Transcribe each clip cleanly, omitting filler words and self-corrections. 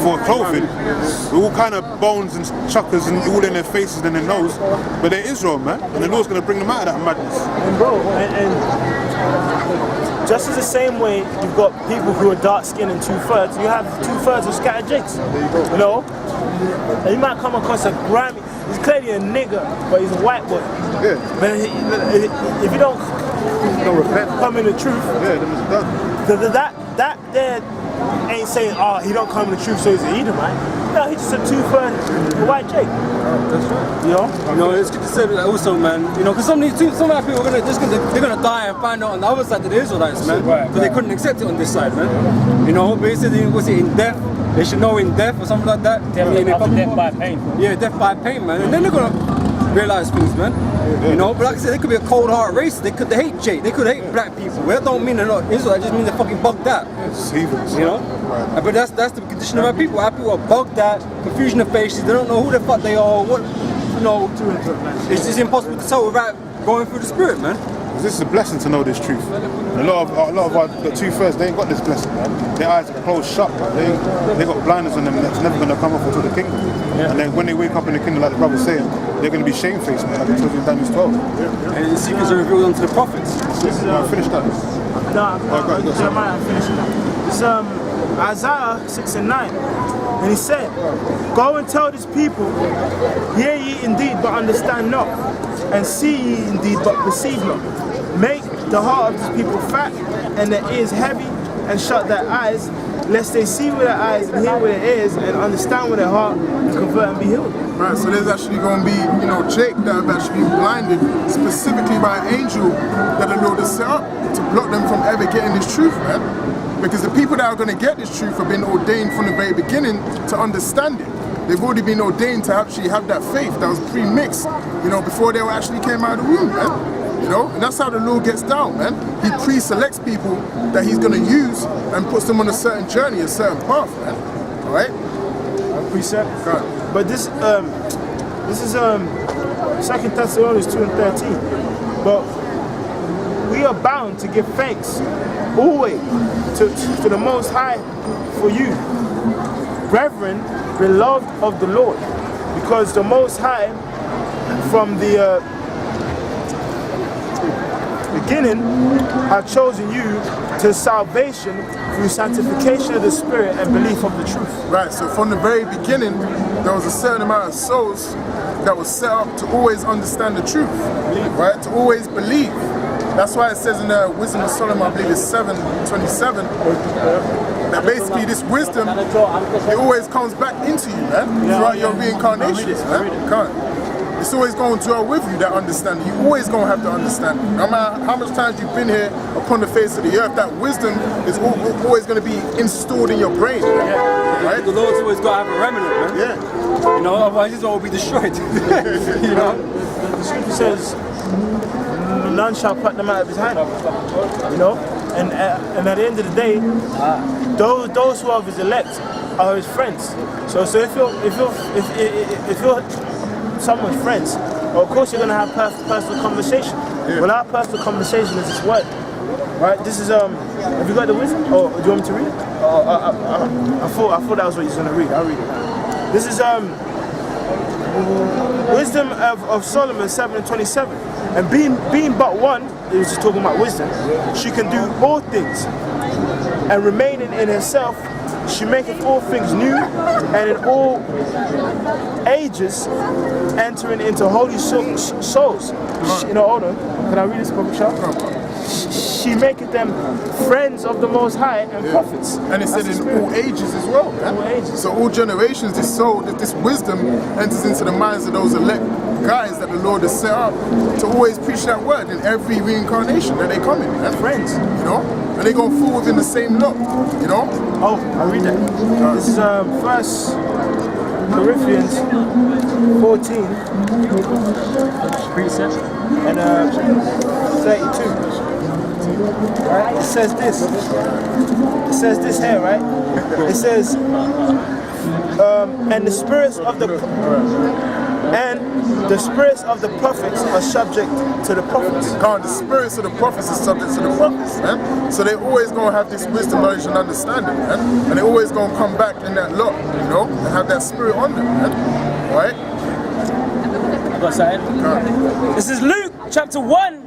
for clothing, all kind of bones and chuckers and all in their faces and their nose. But they're Israel, man, and the Lord's going to bring them out of that madness. And bro, and just as the same way you've got people who are dark skinned in 2/3, you have 2/3 of scattered jakes. You know? And you might come across a grimy, he's clearly a nigger, but he's a white boy. Yeah. But if you don't repent, come in the truth, yeah, then it's done. that there ain't saying, oh, he don't come in the truth, so he's an Edomite. No, he's just a 2/3 white jake. That's right. You know? You know, it's good to say that also, man. You know, because some of these people are gonna die and find out on the other side that the Israelites, man. Because they couldn't accept it on this side, man. You know, basically, was it in death? They should know in death or something like that. Definitely death by pain. Yeah, death by pain, man. And then they're gonna realize things, man. You know, but like I said, they could be a cold heart race. They hate Jake. They could hate black people. Well, that don't mean they're not Israel. It just means they're fucking bugged out. You know? Right. But that's the condition of our people. Our people are bugged out, confusion of faces. They don't know who the fuck they are. What, you know? It's just impossible to tell without going through the spirit, man. This is a blessing to know this truth. A lot of our 2/3, they ain't got this blessing, man. Their eyes are closed shut, man. They got blinders on them that's never going to come off until the kingdom. Yeah. And then when they wake up in the kingdom, like the brother's saying, they're going to be shamefaced, man, like it tells you in Daniel 12. Yeah. And the secrets are revealed unto the prophets. Finish that. No, Jeremiah, I'm finishing that. It's Isaiah 6:9. And he said, go and tell this people, hear ye indeed, but understand not, and see ye indeed, but perceive not. Make the heart of this people fat, and their ears heavy, and shut their eyes, lest they see with their eyes, and hear with their ears, and understand with their heart, and convert and be healed. Right, so there's actually going to be, you know, Jake that have actually been blinded specifically by an angel that the Lord has set up to block them from ever getting this truth, man. Because the people that are going to get this truth have been ordained from the very beginning to understand it. They've already been ordained to actually have that faith that was pre-mixed, you know, before they actually came out of the womb, man. You know, and that's how the Lord gets down, man. He pre-selects people that he's going to use and puts them on a certain journey, a certain path, man. All right? Precept. But this is 2 Thessalonians 2:13. But we are bound to give thanks always to the Most High for you, brethren, beloved of the Lord, because the Most High from the beginning have chosen you to salvation through sanctification of the Spirit and belief of the truth. Right, so from the very beginning, there was a certain amount of souls that was set up to always understand the truth, right? To always believe. That's why it says in the Wisdom of Solomon, I believe it's 7:27, that basically this wisdom, it always comes back into you, man, throughout your reincarnation, man. It's always going to dwell with you, that understanding. You're always going to have to understand. No matter how much times you've been here upon the face of the earth, that wisdom is always going to be installed in your brain. Right? The Lord's always got to have a remnant, man. Yeah. You know, otherwise this all will be destroyed. You know? The scripture says, none shall pluck them out of his hand. You know? And at the end of the day, those who are his elect are his friends. So if you're someone's friends, well, of course you're going to have personal conversation. Yeah. Well, our personal conversation is this word. Right? This is, have you got the wisdom? Or do you want me to read it? I thought that was what you're going to read. I'll read it. This is Wisdom of Solomon 7:27. And being but one, it was just talking about wisdom, she can do all things. And remaining in herself, she maketh all things new, and in all ages entering into holy souls. You know, hold on. Can I read this, Prophet Shah? She maketh them friends of the Most High and prophets. And it said in all ages as well. All ages. So all generations, this soul, this wisdom enters into the minds of those elect guys that the Lord has set up to always preach that word in every reincarnation that they come in. Man. Friends. You know? And they go full within the same lot, you know? Oh, I'll read that. This is 1 Corinthians 14 and 32. Right? It says this. It says this here, right? It says, and the spirits of the And the spirits of the prophets are subject to the prophets. God, the spirits of the prophets is subject to the prophets, man. So they always gonna have this wisdom, knowledge, and understanding, man. And they always gonna come back in that lot, you know, and have that spirit on them, man. Right? I got something. This is Luke chapter 1,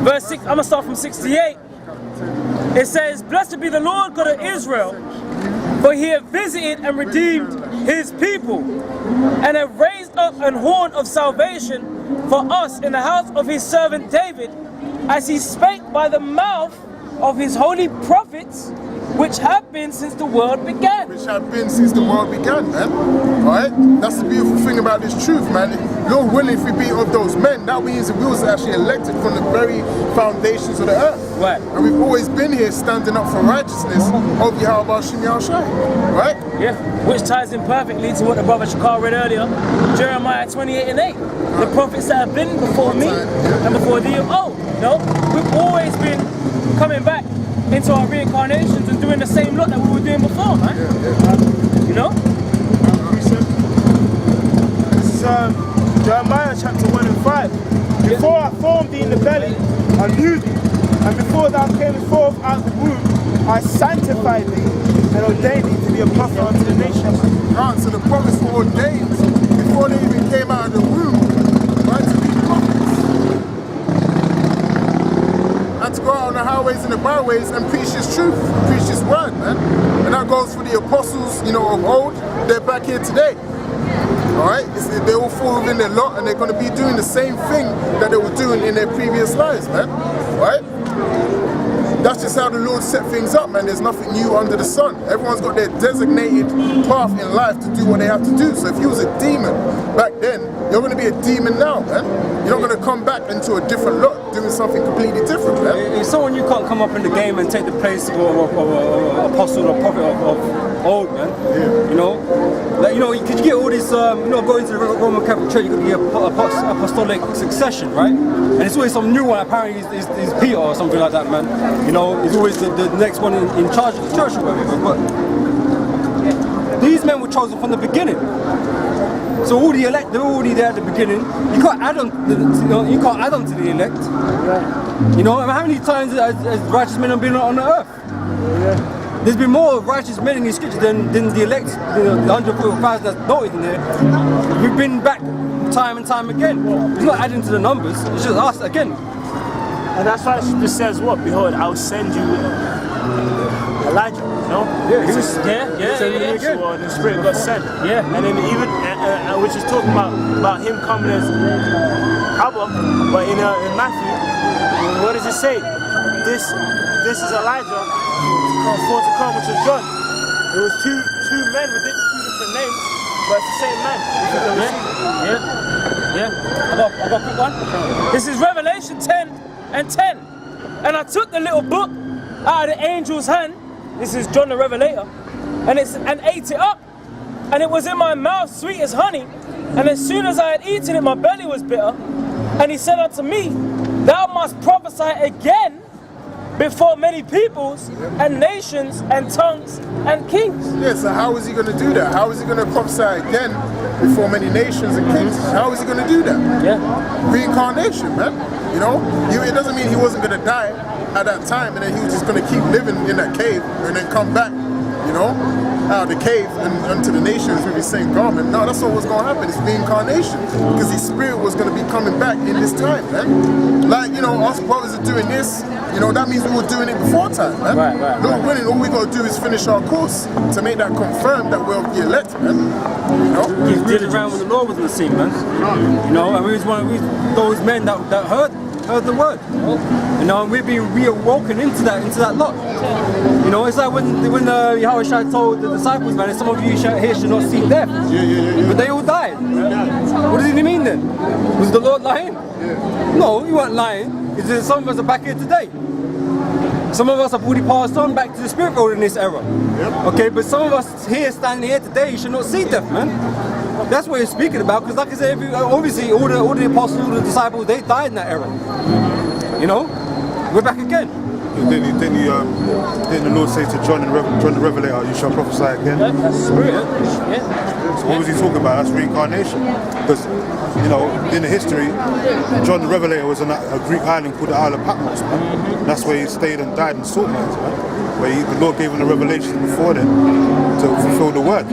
verse 6. I'm gonna start from 68. It says, "Blessed be the Lord God of Israel, for he hath visited and redeemed his people, and hath raised up an horn of salvation for us in the house of his servant David, as he spake by the mouth of his holy prophets, which have been since the world began." Which have been since the world began, man. Alright? That's the beautiful thing about this truth, man. Lord willing, if we be of those men, that means that we was actually elected from the very foundations of the earth. Right. And we've always been here standing up for righteousness of Yahweh Shem Yahushai. Right? Yeah, which ties in perfectly to what the brother Shakar read earlier, Jeremiah 28 and 8. The prophets that have been before me and before thee of old. You know, we've always been coming back into our reincarnations and doing the same lot that we were doing before, man. You know? This is Jeremiah chapter 1 and 5. Before I formed thee in the belly, I knew thee. And before thou camest forth out of the womb, I sanctified thee and ordained thee to be a prophet unto the nations. Right, so the prophets were ordained before they even came out of the womb, right, to be prophets. And to go out on the highways and the byways and preach his truth, preach his word, man. And that goes for the apostles, you know, of old. They're back here today. Alright? They all fall within their lot and they're going to be doing the same thing that they were doing in their previous lives, man. Right? That's just how the Lord set things up, man. There's nothing new under the sun. Everyone's got their designated path in life to do what they have to do. So if you was a demon back then, you're going to be a demon now, man. You're not going to come back into a different lot doing something completely different, man. If someone you can't come up in the game and take the place of an apostle or prophet of old, man, you know, like, you know, could you get all this, you know, going to the Roman Catholic Church, you could be apostolic succession, right? And it's always some new one. Apparently, is Peter or something like that, man. You know, he's always the next one in charge of the church or whatever. But these men were chosen from the beginning. So all the elect, they're already there at the beginning. You can't add on, you can't add on to the elect. You know, how many times has righteous men have been on the earth? There's been more righteous men in the scripture than the elect, the 140,000 that's noted in there. We've been back time and time again. It's not adding to the numbers, it's just us again. And that's why it says what? Behold, I'll send you Elijah, you know? Yeah, And the Spirit got sent. Yeah. And then even, which is talking about him coming as Abba, but in Matthew, what does it say? This is Elijah before to come, which was John. It was two men with two different names, but it's the same man. Yeah. I got a quick one. This is Revelation 10 and 10. And I took the little book out of the angel's hand. This is John the Revelator. And ate it up. And it was in my mouth sweet as honey. And as soon as I had eaten it, my belly was bitter. And he said unto me, thou must prophesy again before many peoples and nations and tongues and kings. Yeah, so how is he going to do that? How is he going to prophesy again before many nations and kings? How is he going to do that? Yeah. Reincarnation, man. You know, it doesn't mean he wasn't going to die at that time and then he was just going to keep living in that cave and then come back, you know, out of the cave and unto the nations with his same garment. No, that's not what's going to happen. It's reincarnation because his spirit was going to be coming back in this time, man. Like, you know, us brothers are doing this. You know, that means we were doing it before time, man. Right. Lord willing, all we got to do is finish our course to make that confirm that we're the elect, man. You know? He did it around when the Lord was on the scene, man. You know, and we was one of those men that heard the word. You know, and we're being reawoken into that lot. You know, it's like when Yahushua told the disciples, man, some of you here should not see death. Yeah. But they all died. What does he mean then? Was the Lord lying? No, he weren't lying. It's just some of us are back here today. Some of us have already passed on back to the spirit world in this era. Okay, but some of us here standing here today should not see death, man. That's what he's speaking about, because like I said, obviously all the apostles, all the disciples, they died in that era. You know? We're back again. Didn't the Lord say to John the Revelator, you shall prophesy again? Yeah, that's the spirit. Yeah. So what was he talking about? That's reincarnation. Because, you know, in the history, John the Revelator was on a Greek island called the Isle of Patmos, man. That's where he stayed and died in salt mines, man. Where the Lord gave him the revelation before then to fulfill the word.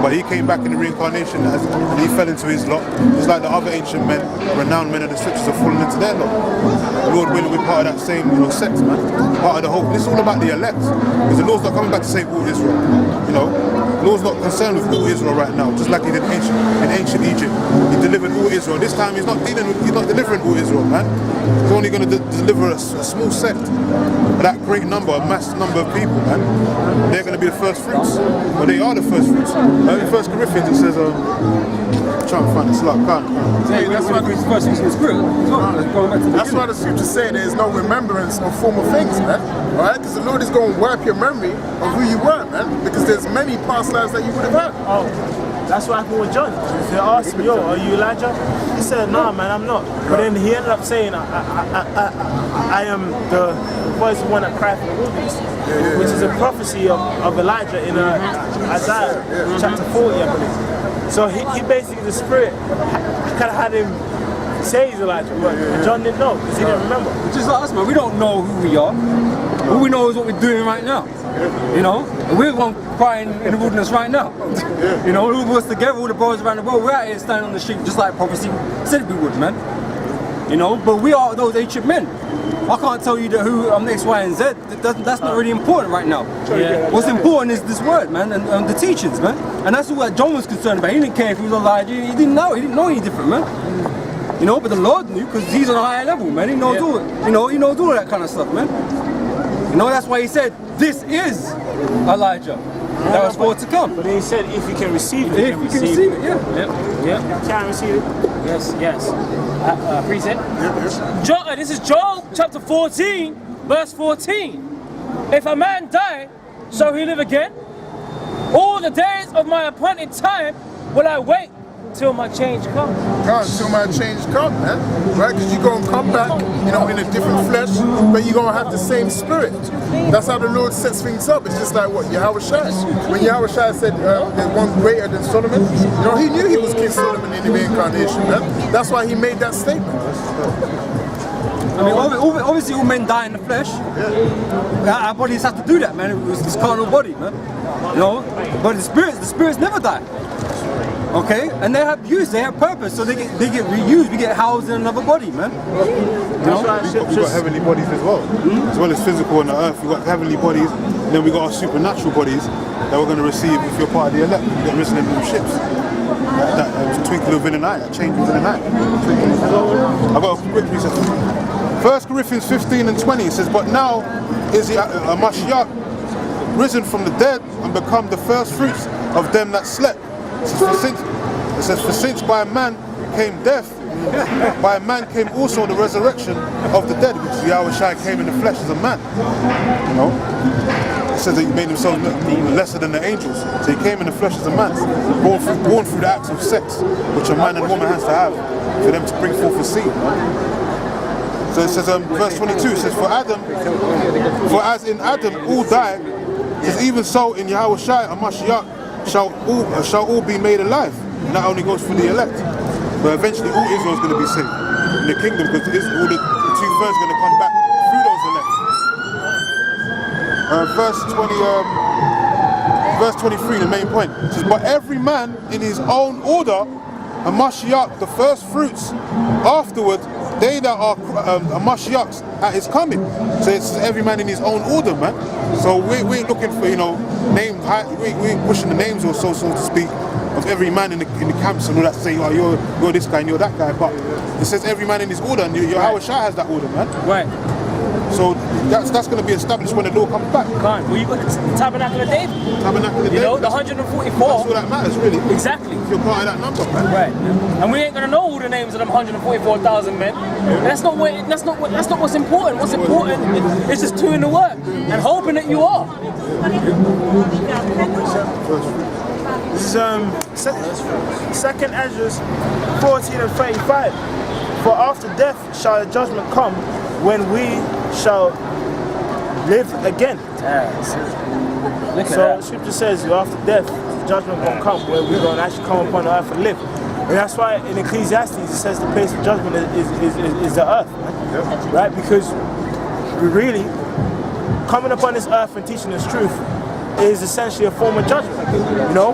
But he came back in the reincarnation and he fell into his lot. Just like the other ancient men, renowned men of the scriptures have fallen into their lot. The Lord willing, we're part of that same, you know, sect, man. Part of the hope. This is all about the elect. Because the Lord's not coming back to save all Israel. You know, the Lord's not concerned with all Israel right now, just like he did in ancient Egypt. He delivered all Israel. This time he's not delivering all Israel, man. He's only going to deliver a small sect. But that great number, a mass number of people, man, they're going to be the first fruits. Well, they are the first fruits. In 1 Corinthians it says, I'm trying to find this lot, can't. That's why the first in the spirit. That's why the scriptures say there is no remembrance of former things, man. Alright? Because the Lord is going to wipe your memory of who you were, man. Because there's many past lives that you would have had. Oh, that's what happened with John. They asked me, yo, are you Elijah? He said, nah, man, I'm not. But then he ended up saying, I am the voice of one that cried for the wilderness, which is a prophecy of Elijah in Isaiah chapter 40, I believe. So he basically, the Spirit kind of had him say he's Elijah, but John didn't know because he didn't remember. Just like us, man. We don't know who we are. All we know is what we're doing right now. You know, we're going crying in the wilderness right now. You know, all of us together, all the boys around the world, we're out here standing on the street just like prophecy said we would, man. You know, but we are those ancient men. I can't tell you who I'm X, Y, and Z. That's not really important right now. Yeah. What's important is this word, man, and the teachings, man. And that's what John was concerned about. He didn't care if he was Elijah. He didn't know. He didn't know any different, man. You know, but the Lord knew because he's on a higher level, man. He knows all it. You know, he knows all that kind of stuff, man. You know, that's why he said, this is Elijah. That was for to come. But then he said, if you can receive it, If you can receive it, yeah. Yep. Can receive it. Yes. Precept. This is Joel chapter 14, verse 14. If a man die, shall he live again? All the days of my appointed time will I wait till my change comes. Until my change come, man. Right? Because you're going to come back, you know, in a different flesh, but you're going to have the same spirit. That's how the Lord sets things up. It's just like what Yahweh Shai. When Yahweh Shai said there's one greater than Solomon, you know, he knew he was King Solomon in the reincarnation, man. That's why he made that statement. I mean, obviously all men die in the flesh. Our bodies have to do that, man. It's this carnal body, man. You know, but the spirits never die. Okay, and they have use, they have purpose, so they get reused. We get housed in another body, man. You know? We've got heavenly bodies as well. As well as physical on the earth, we've got heavenly bodies, and then we've got our supernatural bodies that we're going to receive if you're part of the elect. You get risen in them ships. That twinkle within an eye, that change within an eye. I've got a quick research. 1 Corinthians 15 and 20 says, but now is the Mashiach risen from the dead and become the first fruits of them that slept. It says, for since by a man came death, by a man came also the resurrection of the dead, which Yahweh Shai came in the flesh as a man. You know? It says that he made himself lesser than the angels. So he came in the flesh as a man, born through the acts of sex, which a man and woman has to have for them to bring forth a seed. So it says, verse 22, it says, for as in Adam all died, it says, even so in Yahweh Shai and Mashiach shall all be made alive. And that only goes for the elect. But eventually all Israel is going to be saved in the kingdom, because all the 2/3 going to come back through those elect. Verse 23, the main point. It says, but every man in his own order, and Mashiach, the first fruits, afterward, they that are Mashiach's at his coming. So it's every man in his own order, man. So we ain't looking for, you know, names, we ain't pushing the names or so to speak, of every man in the camps and all that, saying, oh, you're this guy and you're that guy. But it says every man in his order, and Yahweh Shai has that order, man. Right. So that's going to be established when the law comes back. Fine. Well, you got the Tabernacle of David. Tabernacle of David. You know, the 144. That's all that matters, really. Exactly. If you're part of that number, man. Right. And we ain't gonna know all the names of them 144,000 men. That's not what's important. What's important is just doing the work and hoping that you are. This is Second Ezra 14 and 35. For after death shall a judgment come, when we shall live again. Look at So that. Scripture says after death, judgment gonna come where we're gonna actually come upon the earth and live. And that's why in Ecclesiastes it says the place of judgment is the earth, man. Right? Because we really coming upon this earth and teaching this truth is essentially a form of judgment. You know,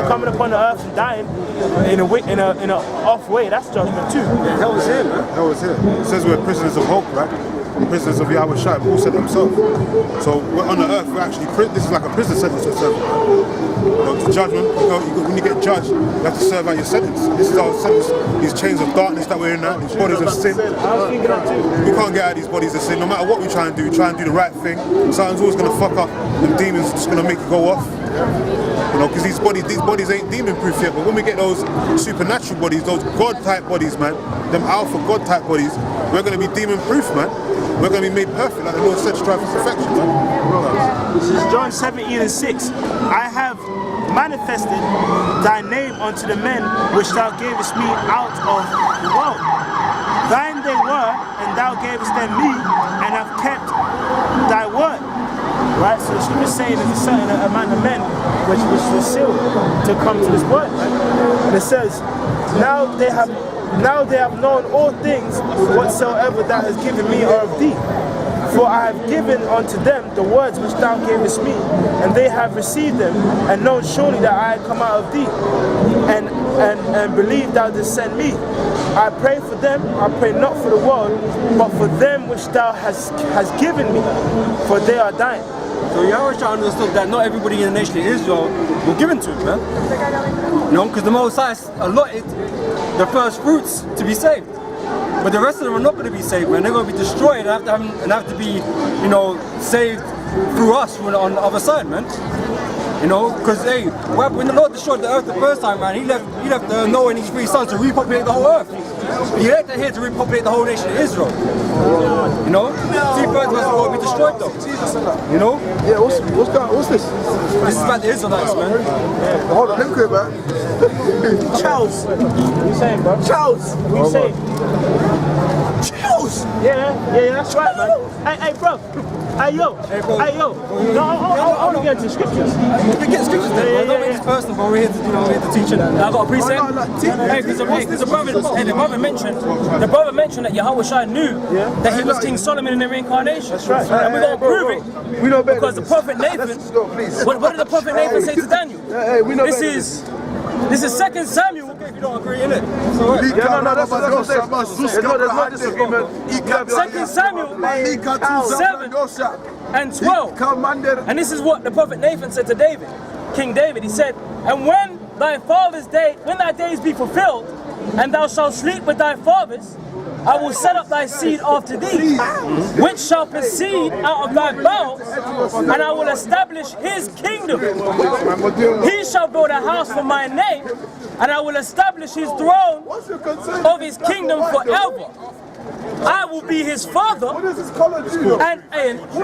coming upon the earth and dying in a off way, that's judgment too. Hell was here, man. Hell is here. It says we're prisoners of hope, right? Prisoners of Yahweh Shai, Paul said himself. So we're on the earth, we're actually, this is like a prison sentence we're serving. You know, to judgment, when you get judged, you have to serve out your sentence. This is our sentence, these chains of darkness that we're in now, these bodies of sin. I was thinking that too. We can't get out of these bodies of sin. No matter what we try and do the right thing, something's always going to fuck up. Them demons are just going to make it go off. You know, because these bodies ain't demon proof yet, but when we get those supernatural bodies, those God type bodies, man, them alpha God type bodies, we're going to be demon proof, man. We're going to be made perfect, like the Lord said, strive for perfection, man. This is John 17:6. I have manifested thy name unto the men which thou gavest me out of the world. Thine they were, and thou gavest them me, and have kept thy word. Right, so the scripture is saying there's a certain amount of men which was sealed to come to this word. Right? And it says, now they have known all things whatsoever thou hast given me are of thee. For I have given unto them the words which thou gavest me, and they have received them, and known surely that I had come out of thee, and believe thou didst send me. I pray for them, I pray not for the world, but for them which thou hast given me, for they are thine. So Yahweh Shai understood that not everybody in the nation of Israel were given to him, man. You know, because the Most High allotted the first fruits to be saved. But the rest of them are not going to be saved, man. They're going to be destroyed and have to be, you know, saved through us on the other side, man. You know, because hey, when the Lord destroyed the earth the first time, man, he left Noah and his 3 sons to repopulate the whole earth. He left them here to repopulate the whole nation of Israel. You know, 2/3 of us are going to be destroyed, though. You know? Yeah, what's this? This is about the Israelites, man. Hold on, let me quit, man. Charles, what you saying, bro? Charles! What you saying? Charles! Yeah, that's right, man. Hey, bro. Hey, yo. No, I want to get into scriptures. We get scriptures there, bro. Don't make this personal, but we're here to teach it. I got a precept. Hey, because the brother mentioned that Yahweh Shai knew that he was King Solomon in the reincarnation. That's right. And we're going to prove it. We know better. Because the prophet Nathan, what did the prophet Nathan say to Daniel? Hey, we know This better. is 2 Samuel. If you don't agree, innit? It's alright. That's there's no disagreement. 2 Samuel 7 and 12. And this is what the prophet Nathan said to David, King David. He said, and when thy days be fulfilled, and thou shalt sleep with thy fathers, I will set up thy seed after thee, which shall proceed out of thy bowels, and I will establish his kingdom. He shall build a house for my name, and I will establish his throne of his kingdom forever. I will be his father. And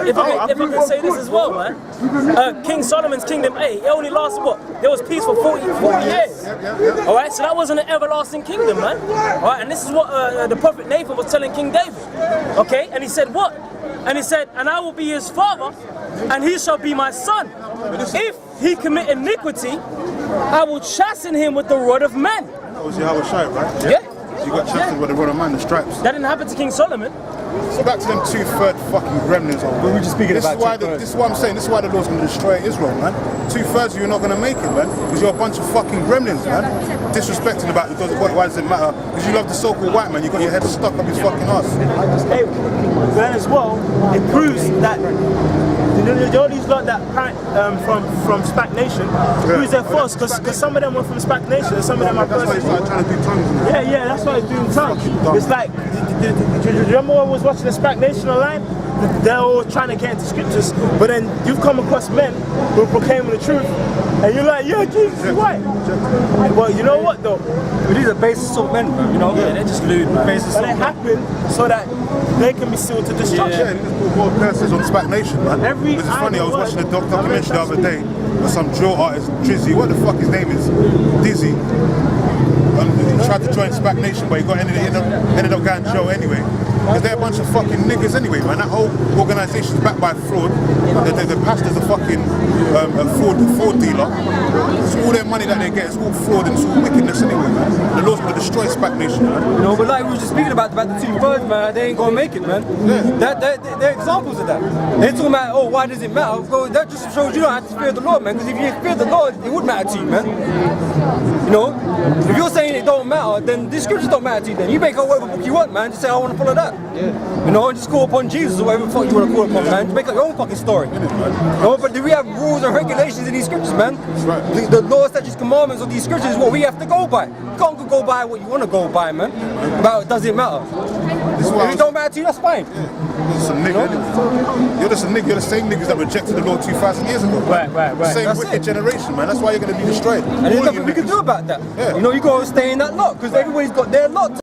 if I can say this as well, man, King Solomon's kingdom, it only lasted what? There was peace for 40 years. Alright, so that wasn't an everlasting kingdom, man. Alright, and this is what the prophet Nathan was telling King David. Okay, and he said what? And he said, and I will be his father, and he shall be my son. If he commit iniquity, I will chasten him with the rod of men. That was Yahweh Shai, right? Yeah. You got chastened with the rod of man, the stripes. That didn't happen to King Solomon. So back to them 2/3 fucking gremlins. We were just speaking about 2/3. This is what I'm saying. This is why the Lord's going to destroy Israel, man. 2/3 of you are not going to make it, man. Because you're a bunch of fucking gremlins, man. Disrespecting about it. Why does it matter? Because you love the so-called white man. You got your head stuck up his fucking ass. Hey, then as well, it proves that all these lot that from SPAC Nation, proves they're false. Because some of them were from SPAC Nation, and some of them are That's why he started trying to do tongues. Yeah, that's why he's doing tongues. It's like, do you remember when I was watching the SPAC Nation online? They're all trying to get into scriptures, but then you've come across men who are proclaiming the truth, and you're like, yeah, Jesus is white. Well, you know what though? But these are basis of men, man. You know? Yeah, they're just lewd, man. Basis But of it men. happened so that they can be sealed to destruction. Yeah, and this more curses on SPAC Nation, man. Every It's funny, I was idle watching a word. documentary the other day with some drill artist, Drizzy, what the fuck his name is? Dizzy. He tried to join SPAC Nation, but he ended up going to jail anyway. Because they're a bunch of fucking niggas anyway, man. That whole organisation's backed by fraud. The pastor's a fucking fraud dealer. It's all their money that they get. It's all fraud and it's all wickedness anyway, man. The Lord's going to destroy SPAC Nation, man. You know, but like we were just speaking about the two birds, man, they ain't gonna make it, man. They're examples of that. They're talking about, oh, why does it matter? Well, that just shows you don't have to fear the Lord, man. Because if you fear the Lord, it would matter to you, man. You know, if you're saying it don't matter, then the scriptures don't matter to you. Then you make up whatever book you want, man. Just say I want to follow that. You know, and just call upon Jesus or whatever the fuck you want to call upon, man. Just make up your own fucking story. You know, but we have rules and regulations in these scriptures, man. The laws, statutes, commandments of these scriptures is what we have to go by. You can't go by what you want to go by, man. About it doesn't matter. If it don't matter to you, that's fine. Some nigga, you're just a nigga. You're the same niggas that rejected the Lord 2,000 years ago. Right. Same That's wicked it. generation, man. That's why you're going to be destroyed. And there's nothing we can do about that. Yeah. You know, you got to stay in that lot because everybody's got their lot.